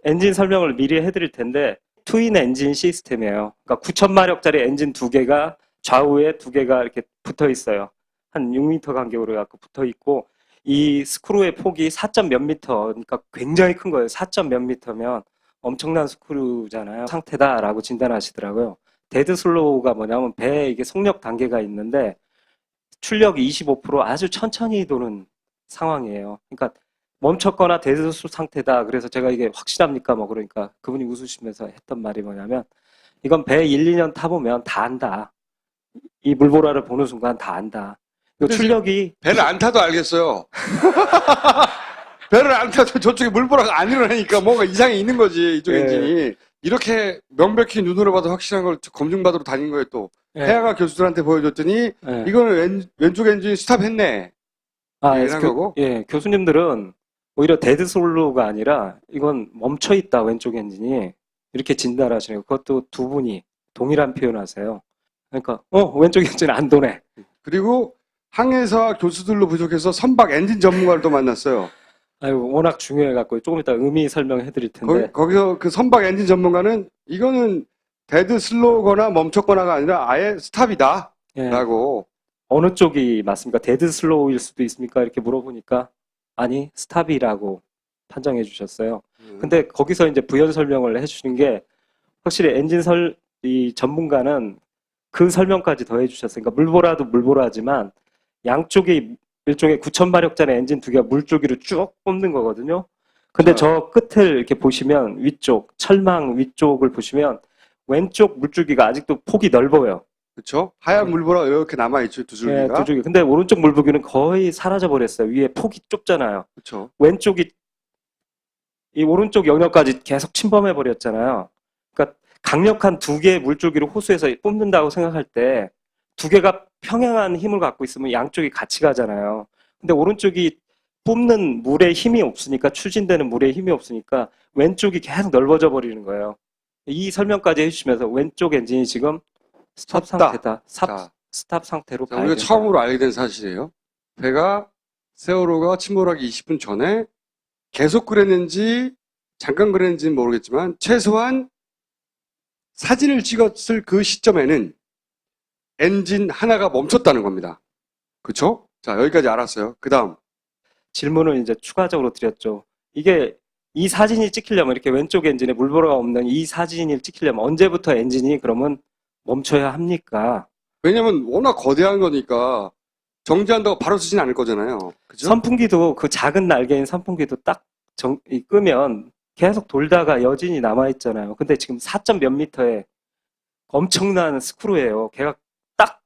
Speaker 2: 엔진 설명을 미리 해드릴 텐데 트윈 엔진 시스템이에요. 그러니까 9,000마력짜리 엔진 두 개가 좌우에 두 개가 이렇게 붙어 있어요. 한 6m 간격으로 갖고 붙어 있고 이 스크루의 폭이 4점 몇 미터, 그러니까 굉장히 큰 거예요. 4점 몇 미터면 엄청난 스크루잖아요. 상태다라고 진단하시더라고요. 데드 슬로우가 뭐냐면 배에 이게 속력 단계가 있는데 출력이 25% 아주 천천히 도는 상황이에요. 그러니까 멈췄거나 데드 슬로우 상태다. 그래서 제가 이게 확실합니까? 뭐 그러니까 그분이 웃으시면서 했던 말이 뭐냐면 이건 배 1, 2년 타보면 다 안다. 이 물보라를 보는 순간 다 안다. 이
Speaker 1: 근데
Speaker 2: 출력이
Speaker 1: 배를 안 타도 알겠어요. 배를 안 타도 저쪽에 물보라가 안 일어나니까 뭔가 이상이 있는 거지, 이쪽
Speaker 2: 예.
Speaker 1: 엔진이. 이렇게 명백히 눈으로 봐도 확실한 걸 검증받으러 다닌 거예요, 또.
Speaker 2: 예.
Speaker 1: 해아가 교수들한테 보여줬더니,
Speaker 2: 예.
Speaker 1: 이거는 왼쪽 엔진이 스탑했네. 얘기를 한 거고.
Speaker 2: 예, 교수님들은 오히려 데드 슬로우가 아니라 이건 멈춰 있다 왼쪽 엔진이 이렇게 진단하시네요. 그것도 두 분이 동일한 표현하세요. 그러니까 왼쪽 엔진 안 도네.
Speaker 1: 그리고 항해사 교수들로 부족해서 선박 엔진 전문가를 또 만났어요.
Speaker 2: 아유 워낙 중요해갖고 조금 이따 의미 설명해드릴 텐데.
Speaker 1: 거기서 그 선박 엔진 전문가는 이거는 데드 슬로우거나 멈췄거나가 아니라 아예 스탑이다.
Speaker 2: 예.
Speaker 1: 라고.
Speaker 2: 어느 쪽이 맞습니까? 데드 슬로우일 수도 있습니까? 이렇게 물어보니까 아니 스탑이라고 판정해 주셨어요. 근데 거기서 이제 부연 설명을 해주신 게 확실히 이 전문가는 그 설명까지 더해 주셨어요. 그러니까 물보라도 물보라지만 양쪽이 일종의 9,000마력짜리 엔진 두 개가 물줄기로 쭉 뽑는 거거든요. 근데 저 끝을 이렇게 보시면 위쪽 철망 위쪽을 보시면 왼쪽 물줄기가 아직도 폭이 넓어요.
Speaker 1: 그렇죠? 하얀 물보라 이렇게 남아있죠, 두
Speaker 2: 예,
Speaker 1: 줄기가.
Speaker 2: 두 줄기. 근데 오른쪽 물줄기는 거의 사라져 버렸어요. 위에 폭이 좁잖아요.
Speaker 1: 그렇죠.
Speaker 2: 왼쪽이 이 오른쪽 영역까지 계속 침범해 버렸잖아요. 그러니까 강력한 두 개의 물줄기를 호수에서 뽑는다고 생각할 때 두 개가 평행한 힘을 갖고 있으면 양쪽이 같이 가잖아요. 근데 오른쪽이 뽑는 물에 힘이 없으니까 추진되는 물에 힘이 없으니까 왼쪽이 계속 넓어져 버리는 거예요. 이 설명까지 해주시면서 왼쪽 엔진이 지금 스탑
Speaker 1: 섰다.
Speaker 2: 상태다.
Speaker 1: 자,
Speaker 2: 스탑 상태로
Speaker 1: 자,
Speaker 2: 봐야
Speaker 1: 우리가
Speaker 2: 된다.
Speaker 1: 처음으로 알게 된 사실이에요. 배가 세월호가 침몰하기 20분 전에 계속 그랬는지 잠깐 그랬는지는 모르겠지만 최소한 사진을 찍었을 그 시점에는 엔진 하나가 멈췄다는 겁니다. 그렇죠? 자, 여기까지 알았어요. 그 다음.
Speaker 2: 질문을 이제 추가적으로 드렸죠. 이게 이 사진이 찍히려면 이렇게 왼쪽 엔진에 물보라가 없는 이 사진을 찍히려면 언제부터 엔진이 그러면 멈춰야 합니까?
Speaker 1: 왜냐면 워낙 거대한 거니까 정지한다고 바로 쓰진 않을 거잖아요. 그죠?
Speaker 2: 선풍기도 그 작은 날개인 선풍기도 딱 끄면 계속 돌다가 여진이 남아있잖아요. 근데 지금 4점 몇 미터에 엄청난 스크루예요. 걔가 딱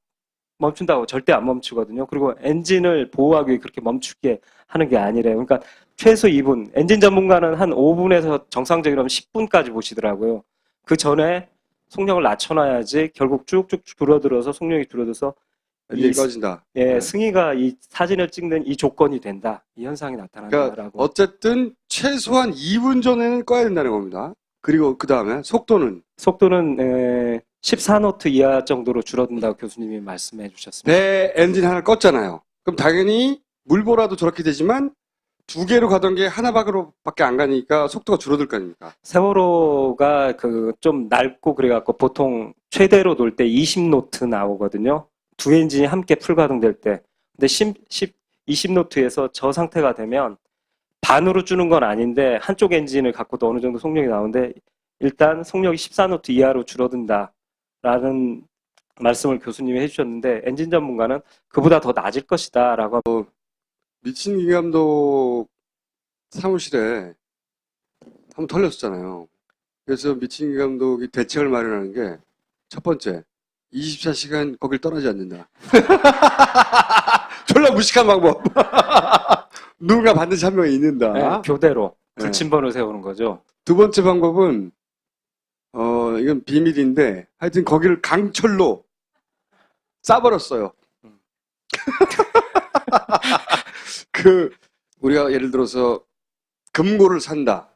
Speaker 2: 멈춘다고 절대 안 멈추거든요. 그리고 엔진을 보호하기 위해 그렇게 멈추게 하는 게 아니래요. 그러니까 최소 2분, 엔진 전문가는 한 5분에서 정상적이라면 10분까지 보시더라고요. 그 전에 속력을 낮춰놔야지 결국 쭉쭉 줄어들어서 속력이 줄어들어서
Speaker 1: 엔진이 꺼진다.
Speaker 2: 예,
Speaker 1: 네.
Speaker 2: 승희가 이 사진을 찍는 이 조건이 된다. 이 현상이 나타난다라고.
Speaker 1: 그러니까 어쨌든 최소한 2분 전에는 꺼야 된다는 겁니다. 그리고 그 다음에 속도는
Speaker 2: 속도는 14노트 이하 정도로 줄어든다고 교수님이 말씀해 주셨습니다.
Speaker 1: 배 엔진 하나 껐잖아요. 그럼 당연히 물보라도 저렇게 되지만 두 개로 가던 게 하나밖에 안 가니까 속도가 줄어들 거 아닙니까?
Speaker 2: 세월호가 그 좀 낡고 그래갖고 보통 최대로 돌 때 20노트 나오거든요. 두 엔진이 함께 풀 가동될 때. 근데 20노트에서 저 상태가 되면 반으로 주는 건 아닌데 한쪽 엔진을 갖고도 어느 정도 속력이 나오는데 일단 속력이 14노트 이하로 줄어든다라는 말씀을 교수님이 해주셨는데 엔진 전문가는 그보다 더 낮을 것이다라고
Speaker 1: 미친 감독 사무실에 한번 털렸었잖아요. 그래서 미친 감독이 대책을 마련하는 게 첫 번째, 24시간 거길 떠나지 않는다. 졸라 무식한 방법. 누군가 반드시 한 명이 있는다.
Speaker 2: 네, 교대로
Speaker 1: 네.
Speaker 2: 불침번을 세우는 거죠.
Speaker 1: 두 번째 방법은 이건 비밀인데 하여튼 거기를 강철로 싸버렸어요. 우리가 예를 들어서 금고를 산다.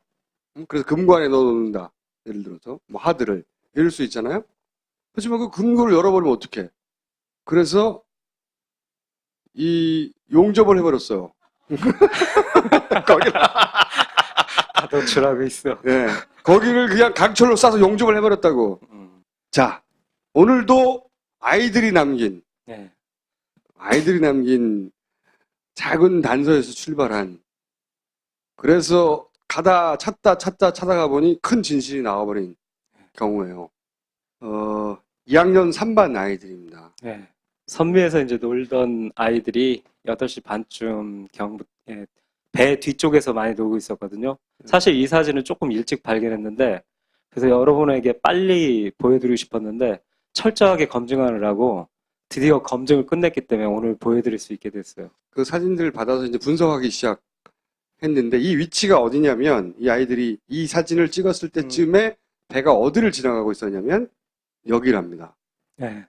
Speaker 1: 그래서 금고 안에 넣어놓는다. 예를 들어서 뭐 하드를 이럴 수 있잖아요. 하지만 그 금고를 열어버리면 어떡해? 그래서 이 용접을 해버렸어요. 거기를.
Speaker 2: 다 노출하고 있어.
Speaker 1: 예. 거기를 그냥 강철로 싸서 용접을 해버렸다고. 자, 오늘도 아이들이 남긴
Speaker 2: 네.
Speaker 1: 작은 단서에서 출발한, 그래서 찾다가 보니 큰 진실이 나와버린 경우예요. 2학년 3반 아이들입니다.
Speaker 2: 네. 선미에서 이제 놀던 아이들이 8시 반쯤 배 뒤쪽에서 많이 놀고 있었거든요. 사실 이 사진은 조금 일찍 발견했는데, 그래서 여러분에게 빨리 보여드리고 싶었는데, 철저하게 검증하느라고 드디어 검증을 끝냈기 때문에 오늘 보여드릴 수 있게 됐어요.
Speaker 1: 그 사진들을 받아서 이제 분석하기 시작했는데, 이 위치가 어디냐면, 이 아이들이 이 사진을 찍었을 때쯤에 배가 어디를 지나가고 있었냐면, 여기랍니다.
Speaker 2: 네.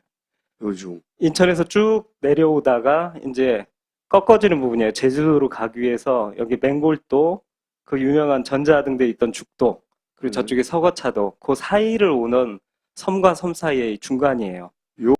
Speaker 1: 요중.
Speaker 2: 인천에서 쭉 내려오다가 이제 꺾어지는 부분이에요. 제주도로 가기 위해서 여기 맹골도, 그 유명한 전자등대 있던 죽도, 그리고 저쪽에 서거차도, 그 사이를 오는 섬과 섬 사이의 중간이에요.